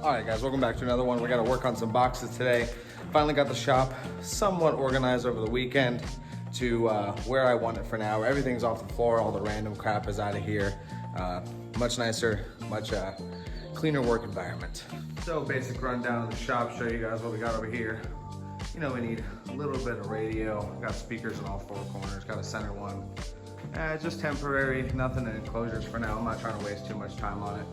All right, guys, welcome back to another one. We got to work on some boxes today. Finally got the shop somewhat organized over the weekend to where I want it for now. Everything's off the floor. All the random crap is out of here. Much nicer, much cleaner work environment. So basic rundown of the shop, show you guys what we got over here. You know, we need a little bit of radio. Got speakers in all four corners, got a center one. Just temporary, nothing in enclosures for now. I'm not trying to waste too much time on it.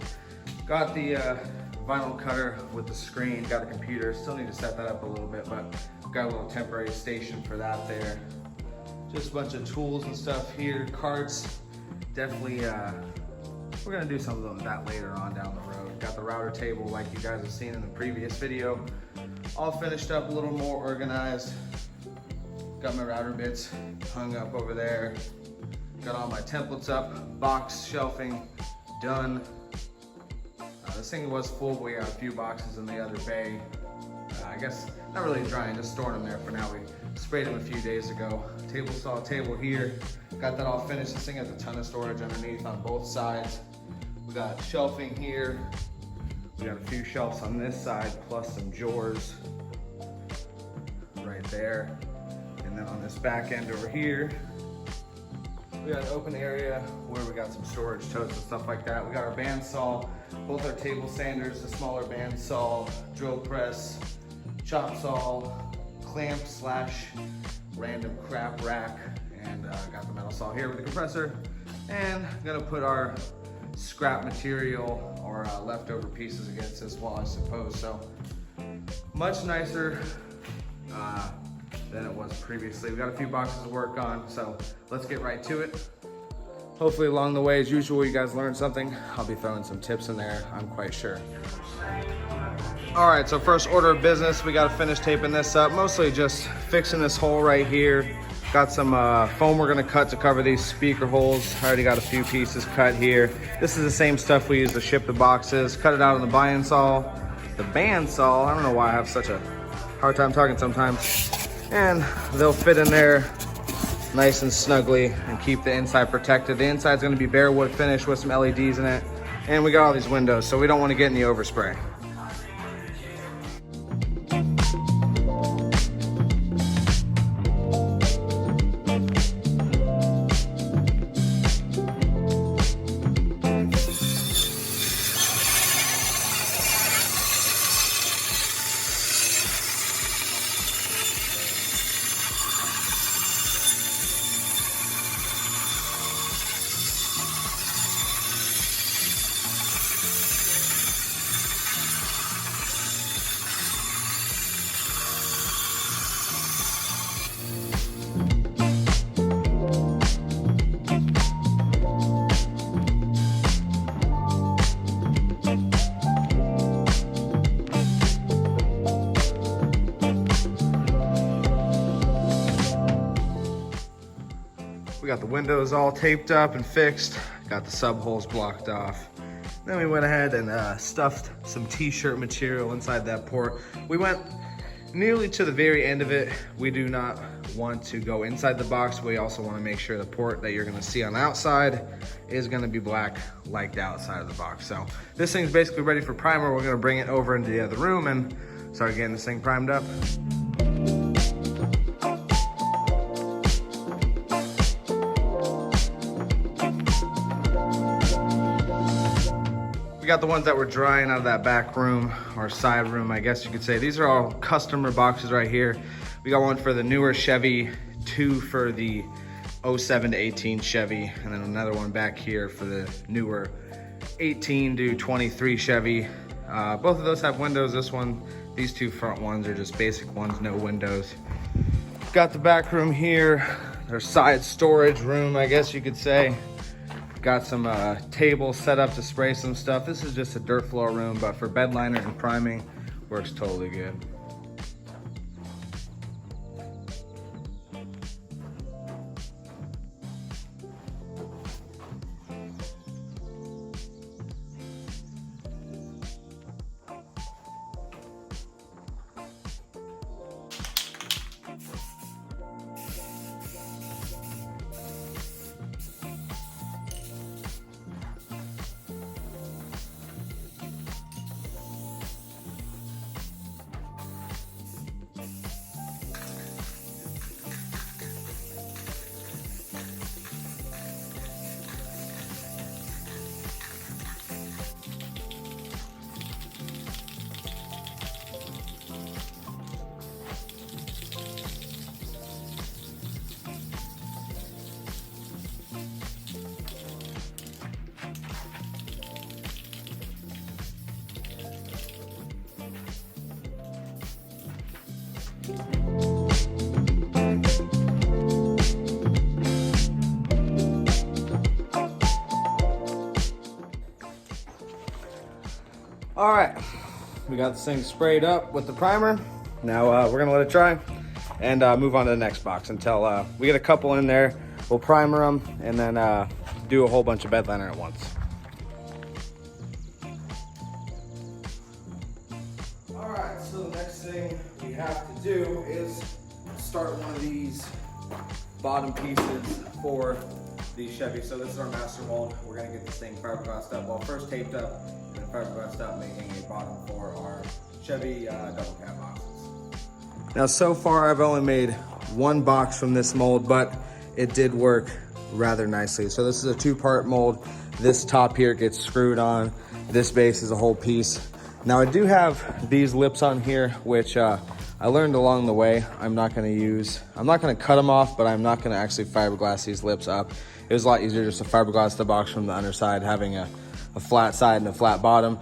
Got the vinyl cutter with the screen, got a computer. Still need to set that up a little bit, but got a little temporary station for that there. Just a bunch of tools and stuff here, carts. Definitely, we're gonna do something with that later on down the road. Got the router table like you guys have seen in the previous video. All finished up, a little more organized. Got my router bits hung up over there. Got all my templates up, box shelving done. This thing was full, but we got a few boxes in the other bay. I guess not really drying, just storing them there for now. We sprayed them a few days ago. Table saw table here. Got that all finished. This thing has a ton of storage underneath on both sides. We got shelving here. We got a few shelves on this side, plus some drawers right there. And then on this back end over here, we got an open area where we got some storage totes and stuff like that. We got our bandsaw, both our table sanders, the smaller bandsaw, drill press, chop saw, clamp slash random crap rack, and got the metal saw here with the compressor. And gonna put our scrap material or leftover pieces against this wall, I suppose. So much nicer than it was previously. We got a few boxes to work on, so let's get right to it. Hopefully along the way, as usual, you guys learned something. I'll be throwing some tips in there, I'm quite sure. All right, so first order of business, we gotta finish taping this up. Mostly just fixing this hole right here. Got some foam we're gonna cut to cover these speaker holes. I already got a few pieces cut here. This is the same stuff we use to ship the boxes. Cut it out on the bandsaw. The bandsaw, I don't know why I have such a hard time talking sometimes. And they'll fit in there nice and snugly and keep the inside protected. The inside's gonna be bare wood finish with some LEDs in it. And we got all these windows, so we don't wanna get any overspray. We got the windows all taped up and fixed. Got the sub holes blocked off. Then we went ahead and stuffed some t-shirt material inside that port. We went nearly to the very end of it. We do not want to go inside the box. We also want to make sure the port that you're going to see on the outside is going to be black like the outside of the box. So this thing's basically ready for primer. We're going to bring it over into the other room and start getting this thing primed up. We got the ones that were drying out of that back room or side room, I guess you could say. These are all customer boxes right here. We got one for the newer Chevy, two for the 07 to 18 Chevy, and then another one back here for the newer 18 to 23 Chevy. Both of those have windows. These two front ones are just basic ones, no windows. Got the back room here, their side storage room, I guess you could say. Got some tables set up to spray some stuff. This is just a dirt floor room, but for bed liner and priming, works totally good. All right, we got this thing sprayed up with the primer. Now we're gonna let it dry and move on to the next box until we get a couple in there. We'll primer them and then do a whole bunch of bed liner at once. All right, so the next thing we have to do is start one of these bottom pieces for the Chevy. So this is our master mold. We're gonna get this thing fiberglassed up. Well, first taped up and then fiberglassed up, making a bottom for our Chevy double cab boxes. Now, so far I've only made one box from this mold, but it did work rather nicely. So this is a 2-part mold. This top here gets screwed on. This base is a whole piece. Now I do have these lips on here, which I learned along the way. I'm not gonna cut them off, but I'm not gonna actually fiberglass these lips up. It was a lot easier just to fiberglass the box from the underside, having a flat side and a flat bottom.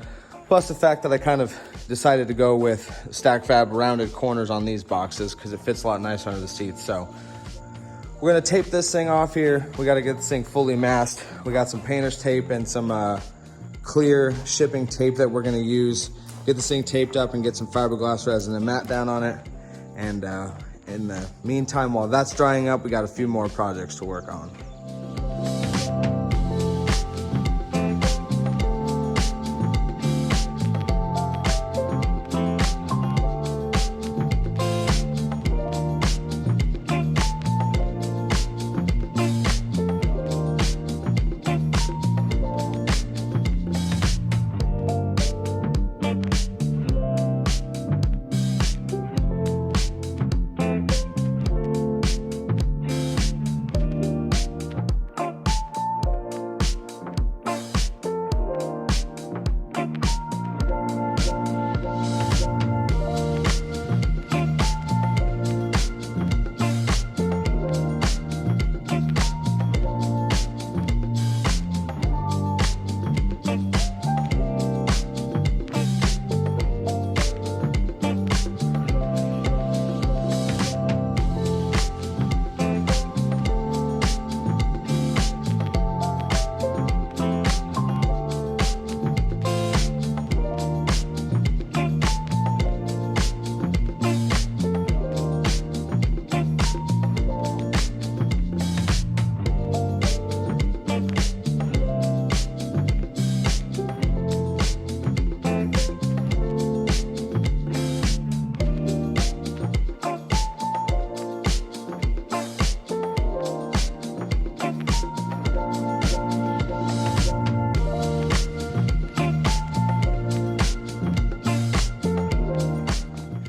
Plus the fact that I kind of decided to go with stack fab rounded corners on these boxes because it fits a lot nicer under the seats. So we're gonna tape this thing off here. We gotta get this thing fully masked. We got some painter's tape and some clear shipping tape that we're gonna use. Get this thing taped up and get some fiberglass resin and mat down on it. And in the meantime, while that's drying up, we got a few more projects to work on.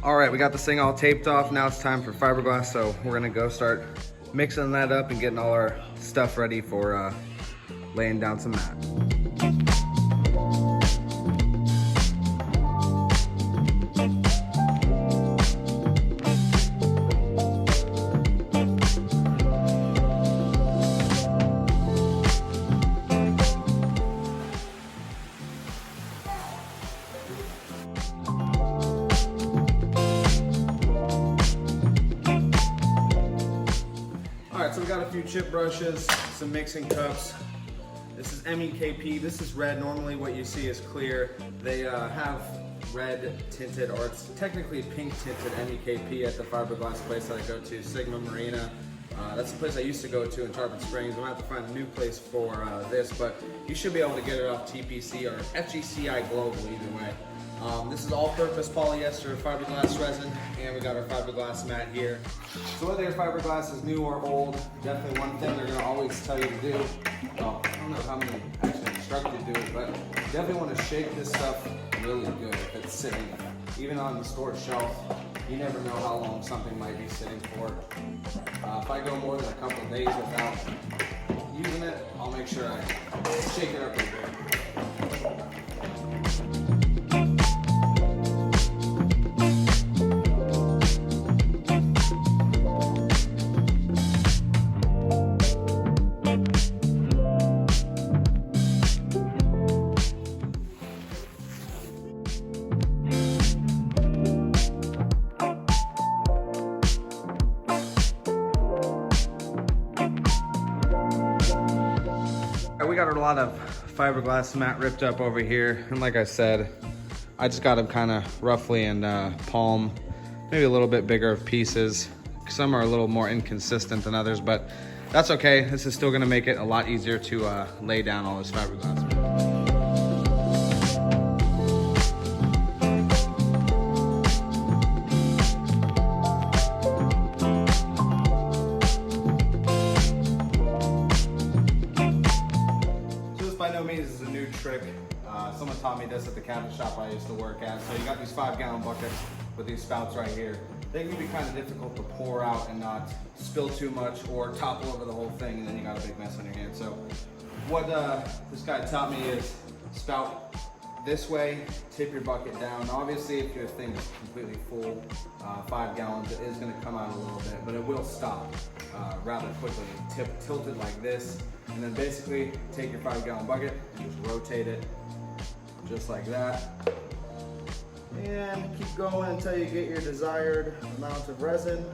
All right, we got this thing all taped off. Now it's time for fiberglass. So we're gonna go start mixing that up and getting all our stuff ready for laying down some mat. So we got a few chip brushes, some mixing cups. This is MEKP. This is red. Normally what you see is clear. They have red tinted, or it's technically pink tinted MEKP at the fiberglass place that I go to, Sigma Marina. That's the place I used to go to in Tarpon Springs. I'm gonna have to find a new place for this, but you should be able to get it off TPC or FGCI Global, either way. This is all-purpose polyester fiberglass resin, and we got our fiberglass mat here. So whether your fiberglass is new or old, definitely one thing they're gonna always tell you to do. Well, I don't know how many actually instruct you to do it, but you definitely want to shake this stuff really good if it's sitting. Even on the store shelf, you never know how long something might be sitting for. If I go more than a couple of days without using it, I'll make sure I shake it up a bit. got a lot of fiberglass mat ripped up over here. And like I said, I just got them kind of roughly in palm, maybe a little bit bigger of pieces. Some are a little more inconsistent than others, but that's okay. This is still gonna make it a lot easier to lay down all this fiberglass. This is a new trick. Someone taught me this at the cabinet shop I used to work at. So you got these 5-gallon buckets with these spouts right here. They can be kind of difficult to pour out and not spill too much or topple over the whole thing, and then you got a big mess on your hands. So what this guy taught me is spout this way, tip your bucket down. Obviously, if your thing is completely full, 5 gallons, it is going to come out a little bit, but it will stop rather quickly. Tilt it like this, and then basically take your 5-gallon bucket and just rotate it just like that. And keep going until you get your desired amount of resin.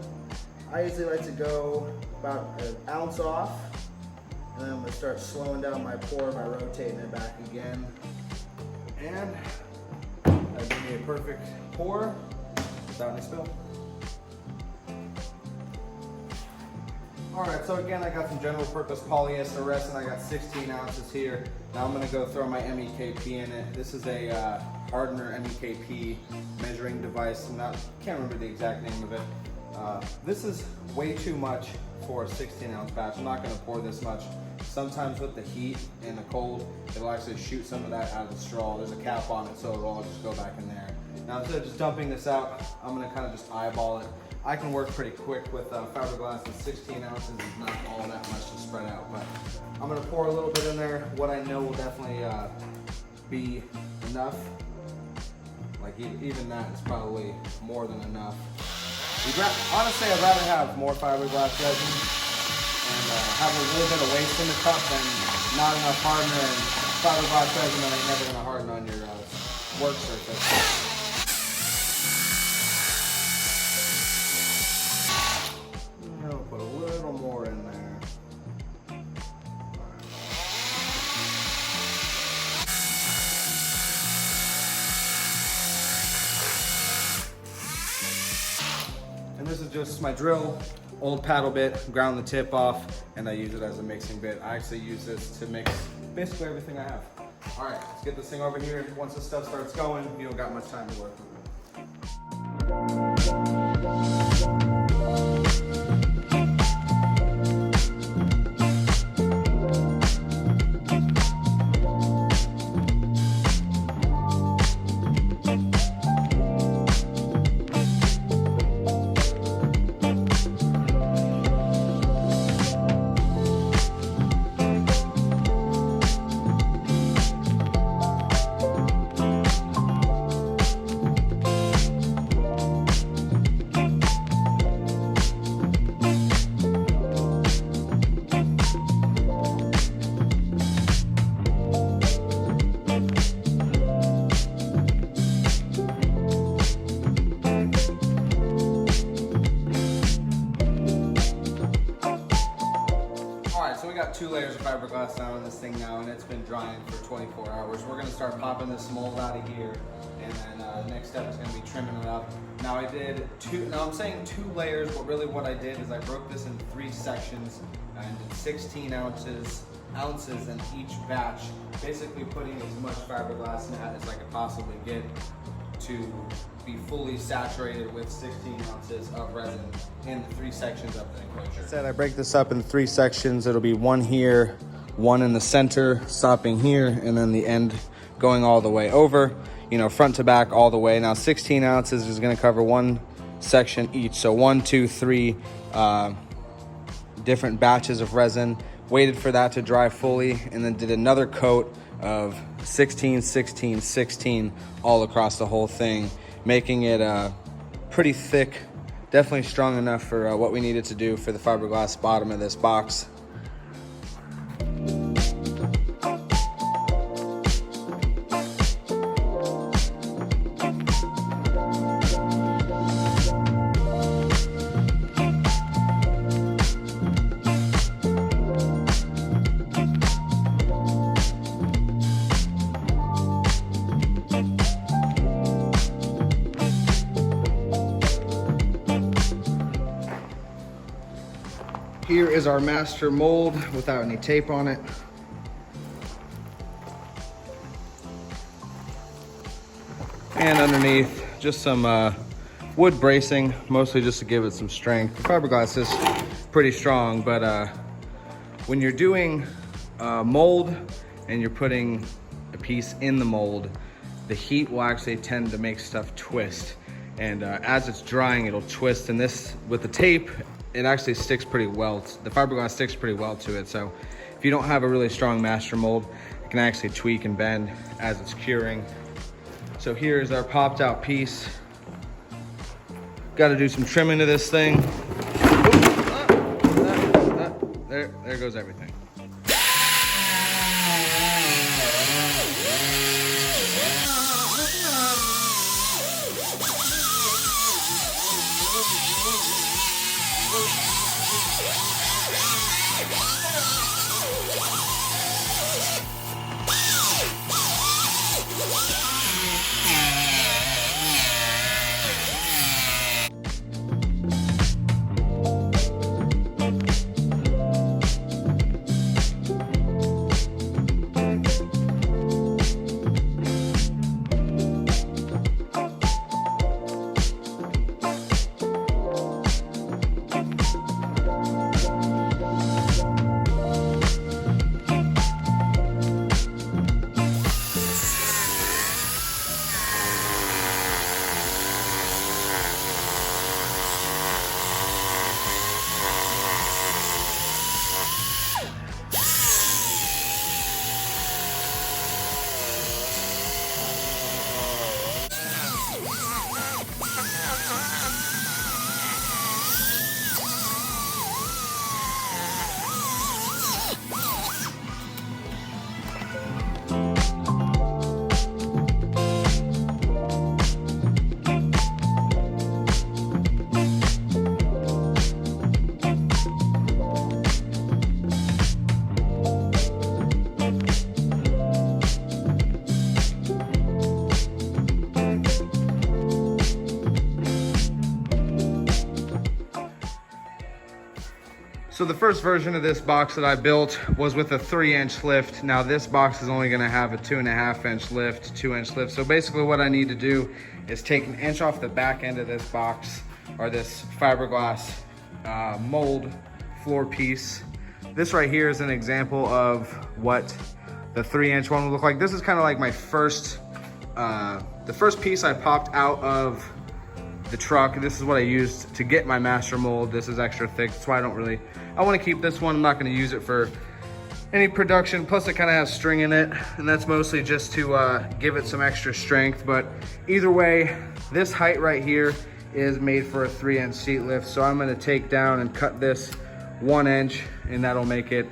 I usually like to go about an ounce off, and then I'm going to start slowing down my pour by rotating it back again. And that gives me a perfect pour without any spill. All right, so again, I got some general purpose polyester resin. I got 16 ounces here. Now I'm gonna go throw my MEKP in it. This is a hardener MEKP measuring device. Can't remember the exact name of it. This is way too much for a 16-ounce batch. I'm not gonna pour this much. Sometimes with the heat and the cold, it'll actually shoot some of that out of the straw. There's a cap on it, so it'll all just go back in there. Now instead of just dumping this out, I'm gonna kind of just eyeball it. I can work pretty quick with fiberglass, and 16 ounces is not all that much to spread out, but I'm gonna pour a little bit in there. What I know will definitely be enough. Like even that is probably more than enough. Honestly, I'd rather have more fiberglass resin and have a little bit of waste in the cup than not enough hardener and fiberglass resin that ain't never gonna harden on your work surface. I'll put a little more in there. And this is just my drill, old paddle bit, ground the tip off, and I use it as a mixing bit. I actually use this to mix basically everything I have. All right, let's get this thing over here. Once this stuff starts going, you don't got much time to work with it. So we got 2 layers of fiberglass down on this thing now, and it's been drying for 24 hours. We're gonna start popping this mold out of here, and then the next step is gonna be trimming it up. Now I did now I'm saying 2 layers, but really what I did is I broke this in 3 sections and did 16 ounces in each batch, basically putting as much fiberglass mat as I could possibly get to be fully saturated with 16 ounces of resin in the 3 sections of the enclosure. Said I break this up in 3 sections. It'll be 1 here, 1 in the center, stopping here, and then the end going all the way over, you know, front to back all the way. Now 16 ounces is gonna cover 1 section each. So 1, 2, 3 different batches of resin. Waited for that to dry fully, and then did another coat of 16, 16, 16 all across the whole thing, making it pretty thick, definitely strong enough for what we needed to do for the fiberglass bottom of this box. Here is our master mold without any tape on it. And underneath, just some wood bracing, mostly just to give it some strength. The fiberglass is pretty strong, but when you're doing mold and you're putting a piece in the mold, the heat will actually tend to make stuff twist. And as it's drying, it'll twist. And this, with the tape, it actually sticks pretty well. The fiberglass sticks pretty well to it. So if you don't have a really strong master mold, it can actually tweak and bend as it's curing. So here's our popped out piece. Got to do some trimming to this thing. There goes everything. So the first version of this box that I built was with a 3-inch lift. Now this box is only gonna have a 2.5-inch lift, 2-inch lift. So basically what I need to do is take an inch off the back end of this box, or this fiberglass mold floor piece. This right here is an example of what the 3-inch one would look like. This is kind of like my first, the first piece I popped out of the truck. This is what I used to get my master mold. This is extra thick, that's why I want to keep this one. I'm not going to use it for any production. Plus it kind of has string in it, and that's mostly just to give it some extra strength. But either way, this height right here is made for a 3-inch seat lift. So I'm going to take down and cut this 1 inch, and that'll make it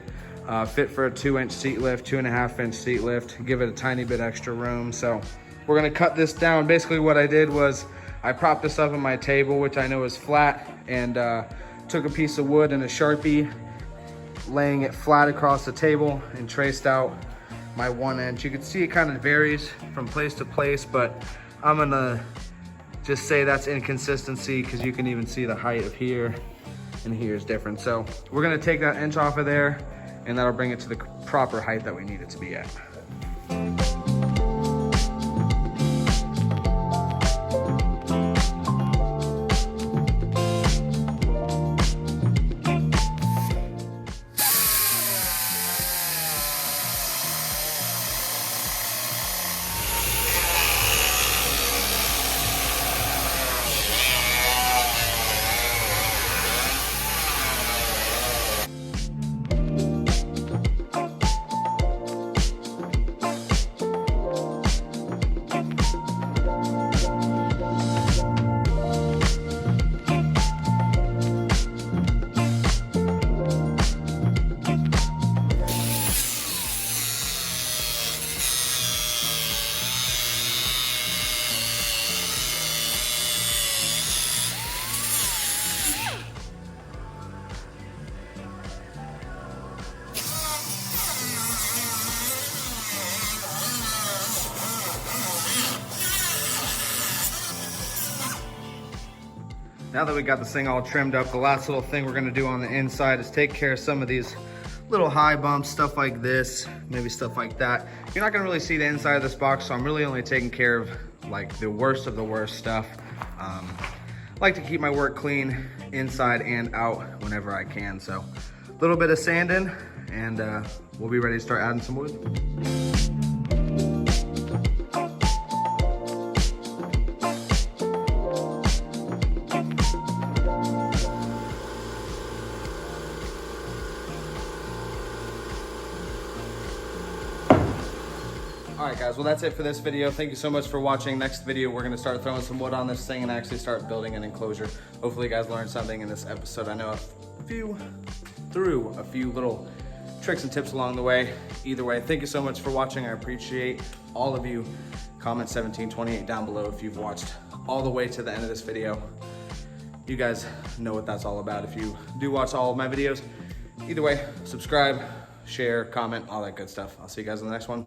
fit for a 2-inch seat lift, 2.5-inch seat lift, give it a tiny bit extra room. So we're going to cut this down. Basically what I did was I propped this up on my table, which I know is flat, and took a piece of wood and a Sharpie, laying it flat across the table, and traced out my 1 inch. You can see it kind of varies from place to place, but I'm gonna just say that's inconsistency, because you can even see the height of here and here is different. So we're gonna take that inch off of there, and that'll bring it to the proper height that we need it to be at. Now that we got this thing all trimmed up, the last little thing we're gonna do on the inside is take care of some of these little high bumps, stuff like this, maybe stuff like that. You're not gonna really see the inside of this box, so I'm really only taking care of like the worst of the worst stuff. Like to keep my work clean inside and out whenever I can. So a little bit of sanding and we'll be ready to start adding some wood. All right, guys, well, that's it for this video. Thank you so much for watching. Next video, we're gonna start throwing some wood on this thing and actually start building an enclosure. Hopefully you guys learned something in this episode. I know threw a few little tricks and tips along the way. Either way, thank you so much for watching. I appreciate all of you. Comment 1728 down below if you've watched all the way to the end of this video. You guys know what that's all about if you do watch all of my videos. Either way, subscribe, share, comment, all that good stuff. I'll see you guys in the next one.